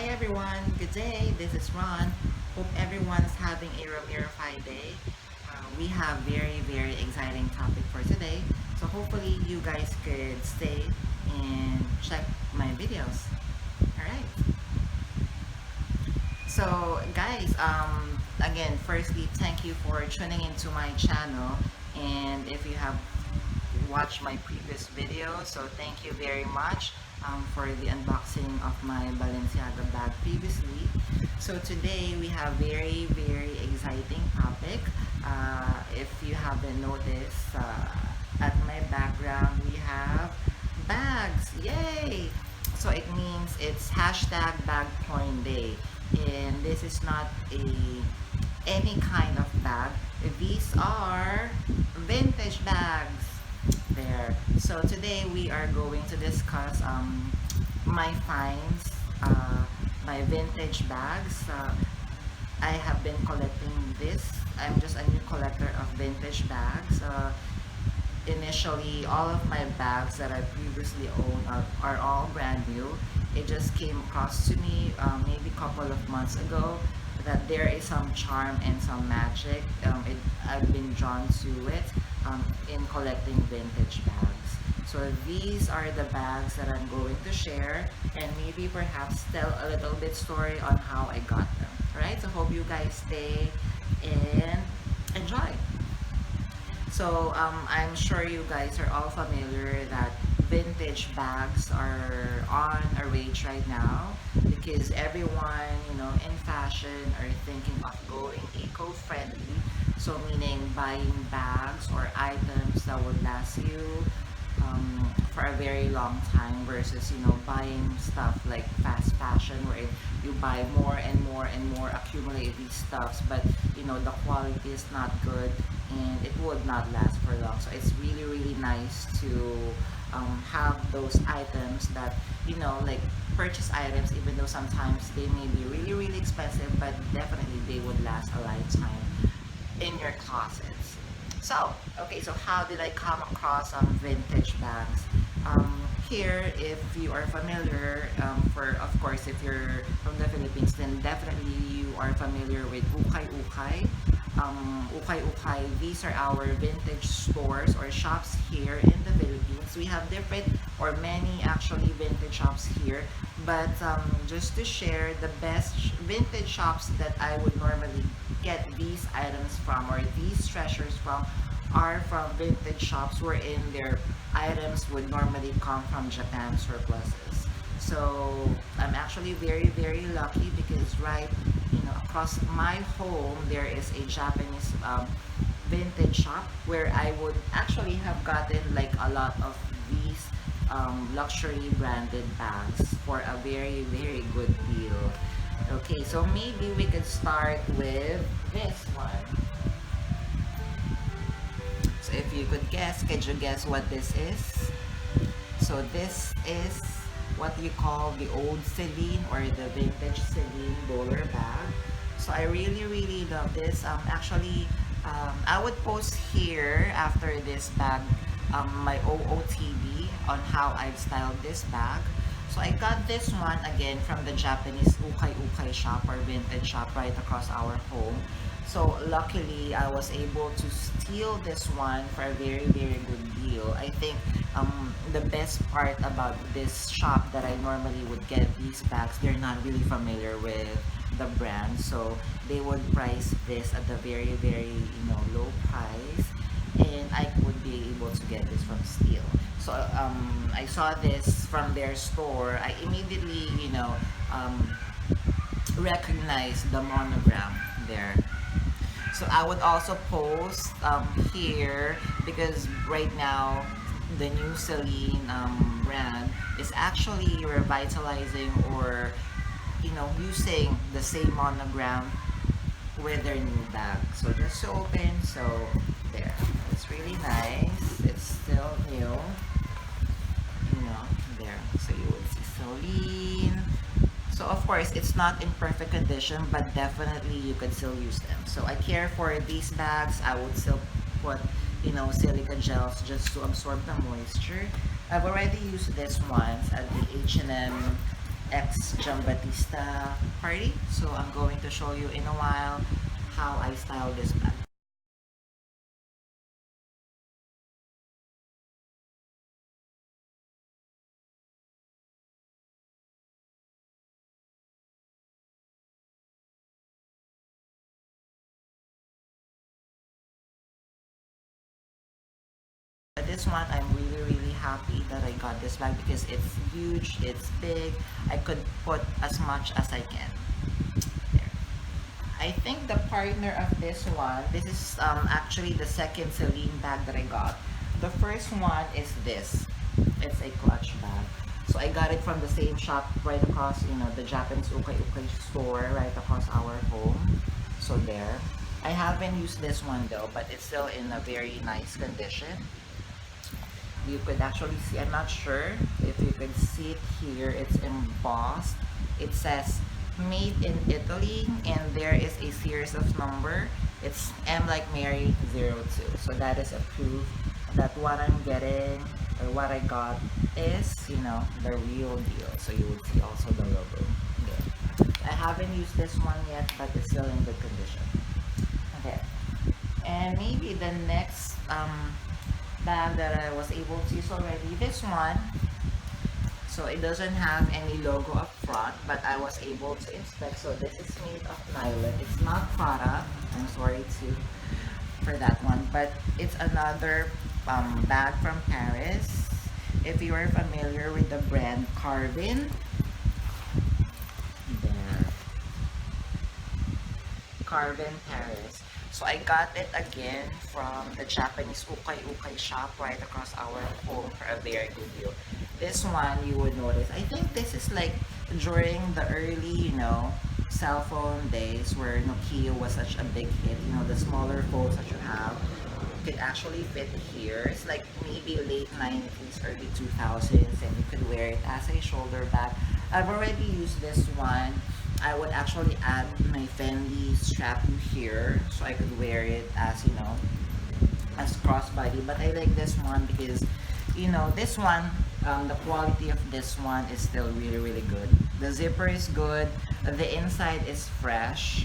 Hi everyone, good day. This is Ron. Hope everyone's having a fine day. We have very exciting topic for today. So hopefully you guys could stay and check my videos. All right. So guys, again, firstly, thank you for tuning into my channel. And if you have watched my previous video, so thank you very much for the unboxing of my Balenciaga bag previously. So today we have very exciting topic. If you haven't noticed, at my background we have bags. Yay! So it means it's hashtag bag porn day, and this is not any kind of bag. These are vintage bags there. So today we are going to discuss my finds, my vintage bags. I have been collecting this. I'm just a new collector of vintage bags. Initially, all of my bags that I previously owned are all brand new. It just came across to me maybe a couple of months ago that there is some charm and some magic. I've been drawn to it in collecting vintage bags. So these are the bags that I'm going to share and maybe perhaps tell a little bit story on how I got them. Alright, so hope you guys stay and enjoy. So I'm sure you guys are all familiar that vintage bags are on a rage right now because everyone, in fashion are thinking of going eco-friendly. So meaning buying bags or items that would last you for a very long time versus buying stuff like fast fashion where you buy more and more, accumulate these stuffs, but the quality is not good and it would not last for long. So it's really nice to have those items that like purchase items, even though sometimes they may be really expensive, but definitely they would last a lifetime in your closets. So, okay, so how did I come across vintage bags? Here, if you are familiar, of course, if you're from the Philippines, then definitely you are familiar with ukay-ukay. Ukay-ukay, these are our vintage stores or shops here in the Philippines. We have different or many actually vintage shops here, but just to share the best vintage shops that I would normally get these items from or these treasures from are from vintage shops wherein their items would normally come from Japan surpluses. So I'm actually very lucky because across my home there is a Japanese vintage shop where I would actually have gotten like a lot of these luxury branded bags for a very good deal. Okay, so maybe we could start with this one. So if you could guess, could you guess what this is? So this is what you call the old Celine or the vintage Celine bowler bag. So I really love this. Actually, I would post here after this bag my OOTD on how I've styled this bag. So I got this one again from the Japanese ukay-ukay shop or vintage shop right across our home. So luckily I was able to steal this one for a very good deal. I think the best part about this shop that I normally would get these bags, they're not really familiar with the brand, so they would price this at a very low price, and I would be able to get this from steal. So I saw this from their store. I immediately recognized the monogram there. So I would also post here because right now the new Celine brand is actually revitalizing or using the same monogram with their new bag. So just to open, so there. It's really nice. It's still new. There. So you would see Celine. So of course, it's not in perfect condition, but definitely you could still use them. So I care for these bags. I would still put, silica gels just to absorb the moisture. I've already used this once at the H&M ex-Giambattista party. So I'm going to show you in a while how I style this bag. This one, I'm really happy that I got this bag because it's huge, it's big. I could put as much as I can. There. I think the partner of this one, this is actually the second Celine bag that I got. The first one is this. It's a clutch bag. So I got it from the same shop right across, the Japanese ukay-ukay store right across our home. So there. I haven't used this one though, but it's still in a very nice condition. You could actually see, I'm not sure if you could see it here, it's embossed. It says made in Italy, and there is a series of number. It's M like Mary 02. So that is a proof that what I'm getting or what I got is, the real deal. So you would see also the logo there. I haven't used this one yet, but it's still in good condition. Okay. And maybe the next bag that I was able to use already, this one. So it doesn't have any logo up front, but I was able to inspect. So this is made of nylon. It's not Prada. I'm sorry for that one, but it's another bag from Paris. If you are familiar with the brand Carven, there, Carven Paris. So I got it again from the Japanese ukay-ukay shop right across our home for a very good deal. This one, you would notice, I think this is like during the early, cell phone days where Nokia was such a big hit. The smaller phones that you have could actually fit here. It's like maybe late 90s, early 2000s, and you could wear it as a shoulder bag. I've already used this one. I would actually add my Fendi strap here so I could wear it as, as crossbody. But I like this one because, this one, the quality of this one is still really good. The zipper is good. The inside is fresh.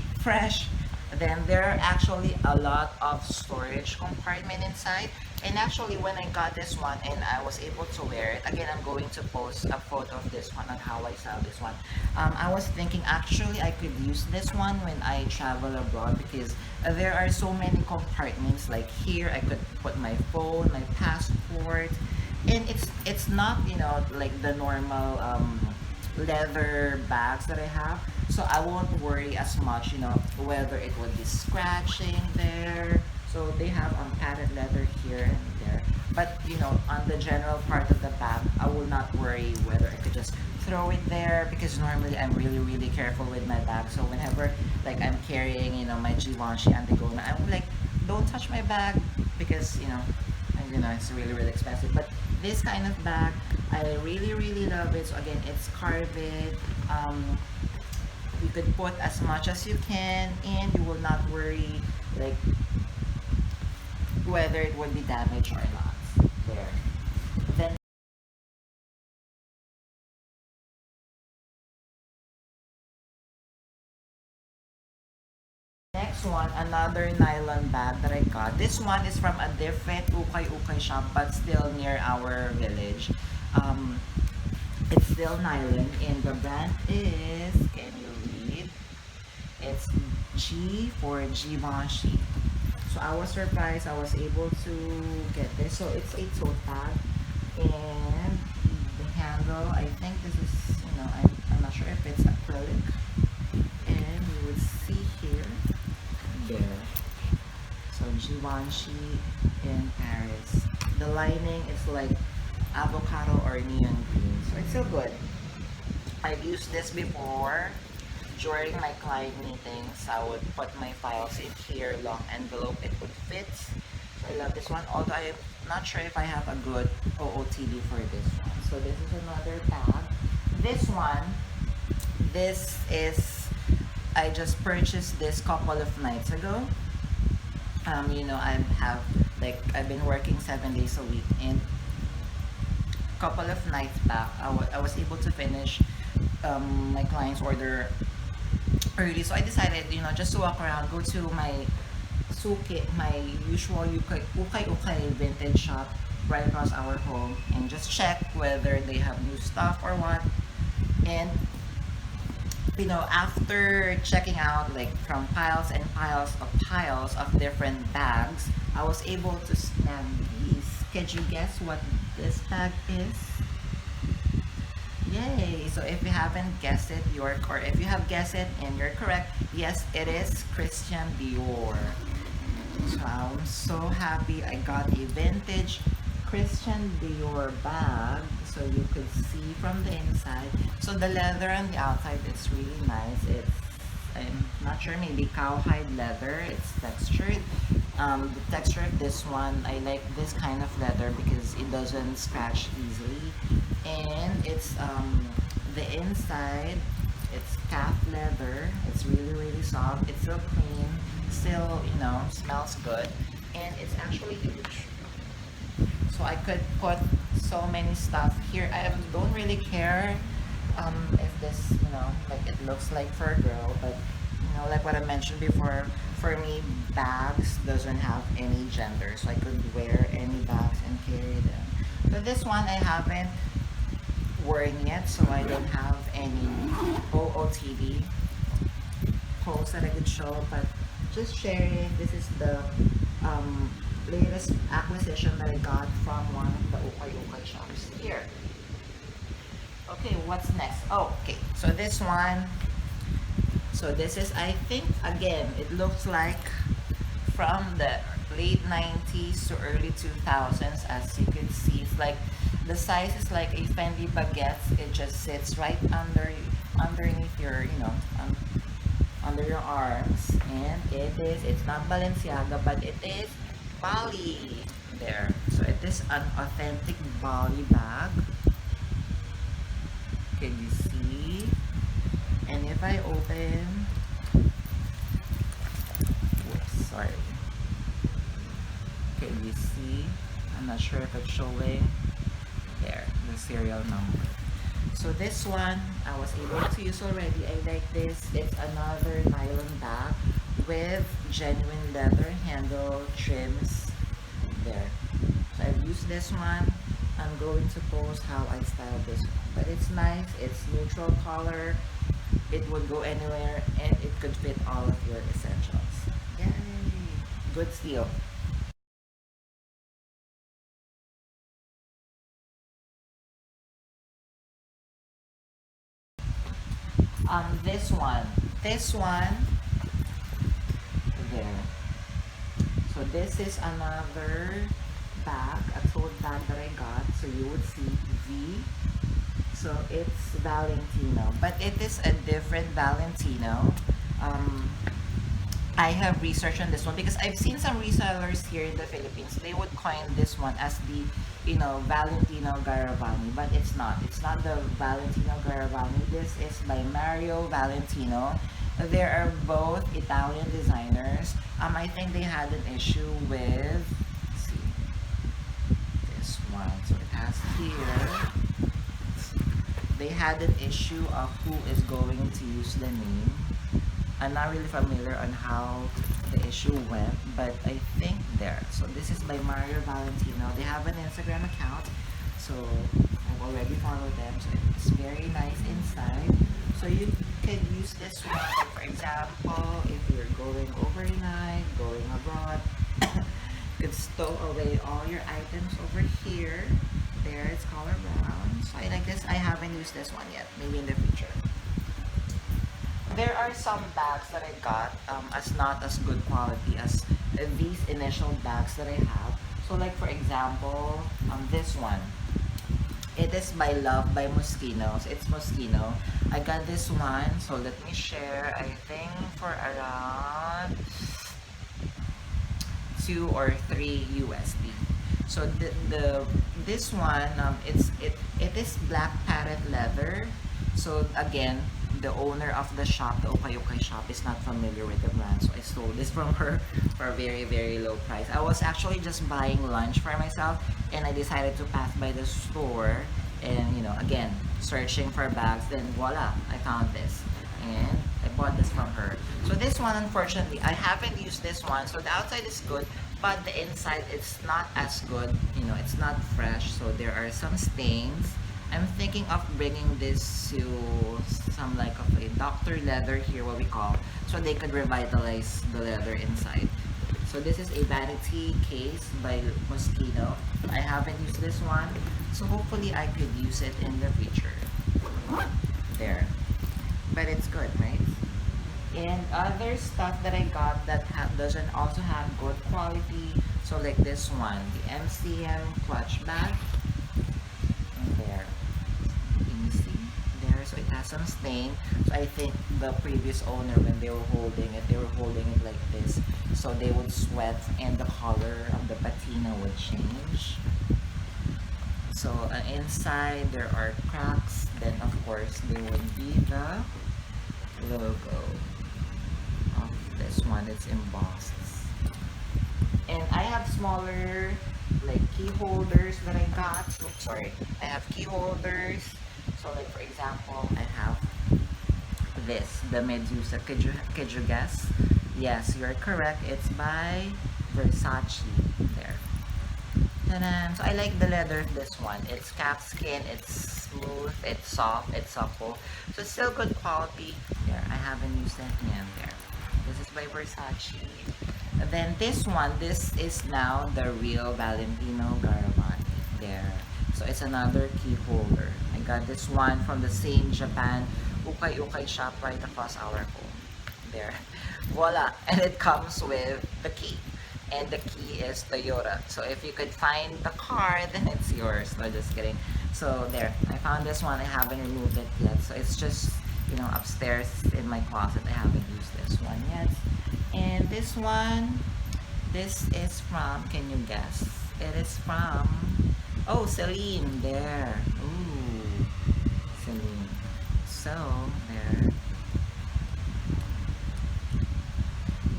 Then there are actually a lot of storage compartment inside. And actually, when I got this one and I was able to wear it, again, I'm going to post a photo of this one on how I style this one. I was thinking actually I could use this one when I travel abroad because there are so many compartments. Like here, I could put my phone, my passport, and it's not like the normal leather bags that I have, so I won't worry as much whether it would be scratching there. So they have padded leather here and there, but on the general part of the bag I will not worry whether I could just throw it there because normally I'm really careful with my bag. So whenever like I'm carrying my Givenchy Antigona, I'm like, don't touch my bag because it's really expensive. But this kind of bag, I really love it. So again, it's Carven. You could put as much as you can and you will not worry like whether it would be damaged or not. There. Then next one, another nylon bag that I got. This one is from a different ukay-ukay shop but still near our village. It's still nylon and the brand is, can you read? It's G for Givenchy. So I was surprised I was able to get this. So it's a tote bag and the handle, I think this is, I'm not sure if it's acrylic. And you would see here, there. So Givenchy in Paris. The lining is like avocado or neon green. So it's still good. I've used this before. During my client meetings, I would put my files in here, long envelope, it would fit. So I love this one, although I'm not sure if I have a good OOTD for this one. So this is another bag. This one, this is, I just purchased this couple of nights ago. I've been working 7 days a week, and couple of nights back, I was able to finish my clients order early, so I decided, just to walk around, go to my suki, my usual ukay vintage shop right across our home, and just check whether they have new stuff or what. And after checking out like from piles and piles of different bags, I was able to snag these. Can you guess what this bag is? Yay! So if you haven't guessed it, or if you have guessed it and you're correct, yes, it is Christian Dior. So I'm so happy I got a vintage Christian Dior bag, so you could see from the inside. So the leather on the outside is really nice. It's, I'm not sure, maybe cowhide leather. It's textured. The texture of this one, I like this kind of leather because it doesn't scratch easily. And it's the inside, it's calf leather. It's really soft. It's still clean. Still, smells good. And it's actually huge. So I could put so many stuff here. I don't really care if this, like it looks like for a girl, but like what I mentioned before, for me, bags doesn't have any gender, so I could wear any bags and carry them. So this one I haven't worn yet, so I don't have any OOTD posts that I could show, but just sharing. This is the latest acquisition that I got from one of the ukay shops here. Okay, what's next? Oh, okay, so this one. So this is, I think, again, it looks like from the late 90s to early 2000s. As you can see, it's like the size is like a Fendi baguette. It just sits right underneath your, under your arms. And it's not Balenciaga, but it is Bally there. So it is an authentic Bally bag. Can you see? And if I open, whoops, sorry. Can you see? I'm not sure if it's showing. There, the serial number. So this one, I was able to use already. I like this. It's another nylon bag with genuine leather handle trims there. So I've used this one. I'm going to post how I style this one. But it's nice. It's neutral color. It would go anywhere, and it could fit all of your essentials. Yay! Good steal. This one, there. So this is another bag, a tote bag that I got. So you would see V. So it's Valentino, but it is a different Valentino. I have researched on this one because I've seen some resellers here in the Philippines. They would coin this one as the, Valentino Garavani, but it's not. It's not the Valentino Garavani. This is by Mario Valentino. They are both Italian designers. I think they had an issue with, let's see, this one. So it has here. They had an issue of who is going to use the name. I'm not really familiar on how the issue went, but I think there. So this is by Mario Valentino. They have an Instagram account, so I've already followed them. So it's very nice inside. So you can use this one, for example, if you're going overnight, going abroad. You could stow away all your items over here. There, it's color brown. So I like this. I haven't used this one yet. Maybe in the future. There are some bags that I got as not as good quality as these initial bags that I have. So like for example, this one. It is by Love by Moschino. So it's Moschino. I got this one. So let me share. I think for around 2 or 3 USD. So this one, it is black patent leather. So again, the owner of the shop, the ukay shop, is not familiar with the brand, so I stole this from her for a very low price. I was actually just buying lunch for myself, and I decided to pass by the store, and again, searching for bags, then voila, I found this, and I bought this from her. So this one, unfortunately, I haven't used this one. So the outside is good, but the inside it's not as good. It's not fresh, so there are some stains. I'm thinking of bringing this to some like of a doctor leather here, what we call, so they could revitalize the leather inside. So this is a vanity case by Moschino. I haven't used this one, so hopefully I could use it in the future. There. But it's good, right? And other stuff that I got that doesn't also have good quality. So like this one, the MCM clutch bag. And there. Can you see? There. So it has some stain. So I think the previous owner, when they were holding it, like this. So they would sweat and the color of the patina would change. So inside there are cracks. Then of course there would be the logo of this one. It's embossed. And I have smaller like key holders that I got. Oops, sorry. I have key holders. So like for example, I have this, the Medusa. Could you guess? Yes, you're correct. It's by Versace. There. Ta-da! So I like the leather of this one. It's calfskin, it's smooth, it's soft, it's supple. So it's still good quality. There, I haven't used it yet. There. This is by Versace. And then this one, this is now the real Valentino Garavani. There. So it's another key holder. I got this one from the same Japan ukay shop right across our home. There. Voila! And it comes with the key. And the key is Toyota. So if you could find the card, then it's yours. No, just kidding. So there, I found this one. I haven't removed it yet. So it's just, upstairs in my closet. I haven't used this one yet. And this one, this is from, can you guess? It is from, oh, Celine. There. Ooh, Celine. So, there.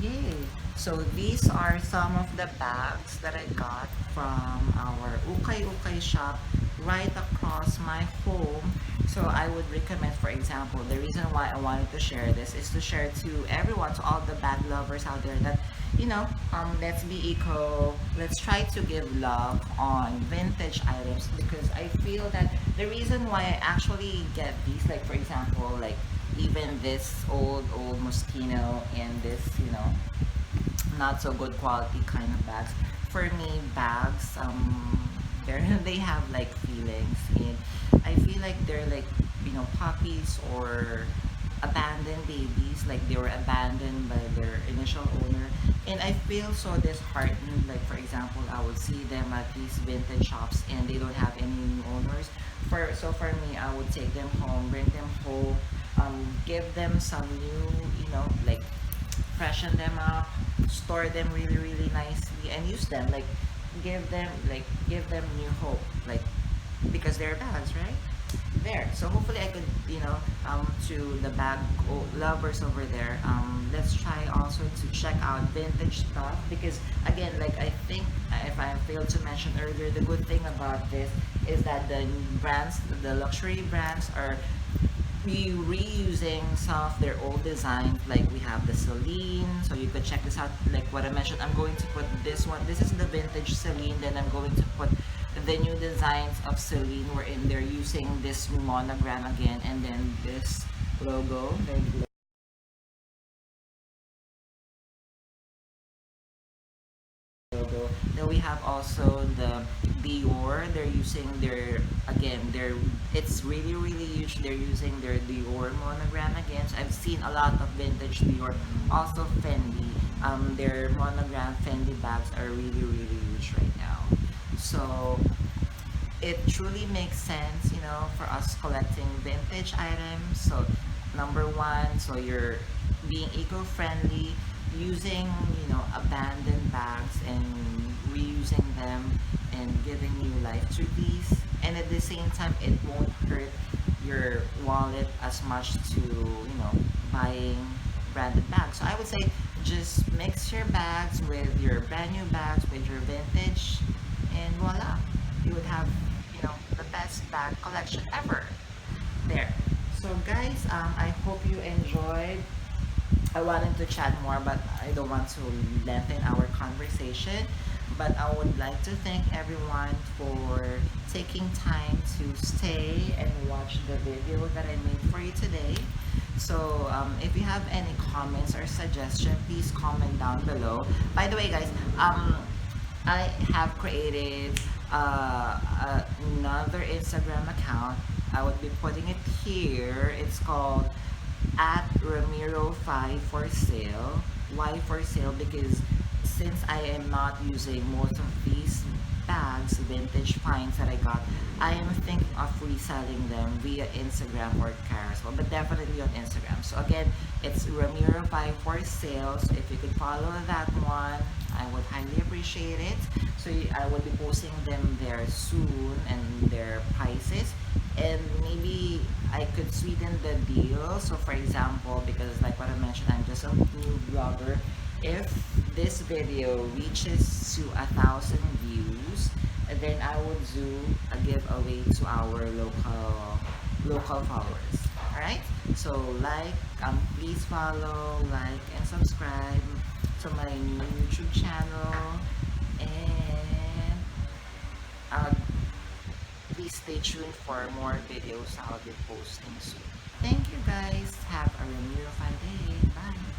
Yay. So these are some of the bags that I got from our ukay shop right across my home. So I would recommend, for example, the reason why I wanted to share this is to share to everyone, to all the bag lovers out there, that let's be eco, let's try to give love on vintage items, because I feel that the reason why I actually get these, like for example, like even this old Moschino and this not so good quality kind of bags. For me, bags, they have like feelings, and I feel like they're like puppies or abandoned babies, like they were abandoned by their initial owner, and I feel so disheartened. Like for example, I would see them at these vintage shops and they don't have any new owners. For me, I would take them home, bring them home, give them some new, like freshen them up, store them really nicely, and use them, like give them new hope, like because they're bags, right? There. So hopefully I could, to the bag lovers over there, let's try also to check out vintage stuff, because again, like I think if I failed to mention earlier, the good thing about this is that the brands, the luxury brands, are reusing some of their old designs. Like we have the Celine, so you could check this out. Like what I mentioned, I'm going to put this one. This is the vintage Celine. Then I'm going to put the new designs of Celine, wherein they're using this monogram again, and then this logo. Then we have also the Dior. They're using it's really huge. They're using their Dior monogram again. So I've seen a lot of vintage Dior. Also Fendi. Their monogram Fendi bags are really huge right now. So it truly makes sense, for us collecting vintage items. So number one, so you're being eco-friendly, using abandoned bags and reusing them and giving new life to these, and at the same time it won't hurt your wallet as much to buying branded bags. So I would say just mix your bags with your brand new bags with your vintage, and voila, you would have the best best bag collection ever. There. So guys, I hope you enjoyed. I wanted to chat more, but I don't want to lengthen our conversation. But I would like to thank everyone for taking time to stay and watch the video that I made for you today. So if you have any comments or suggestion, please comment down below. By the way, guys, I have created another Instagram account. I would be putting it here. It's called at Ramiro5 for sale. Why for sale? Because since I am not using most of these bags, vintage finds that I got, I am thinking of reselling them via Instagram or Carousel, but definitely on Instagram. So again, it's Ramiro5 for sale. So if you could follow that one, I would highly appreciate it. So I will be posting them there soon and their prices, and maybe I could sweeten the deal. So for example, because like what I mentioned, I'm just a new blogger. If this video reaches to 1,000 views, then I would do a giveaway to our local followers. All right. So please follow, like, and subscribe to my new YouTube channel, and uh, please stay tuned for more videos I'll be posting soon. Thank you guys. Have a Ramiro fun day. Bye.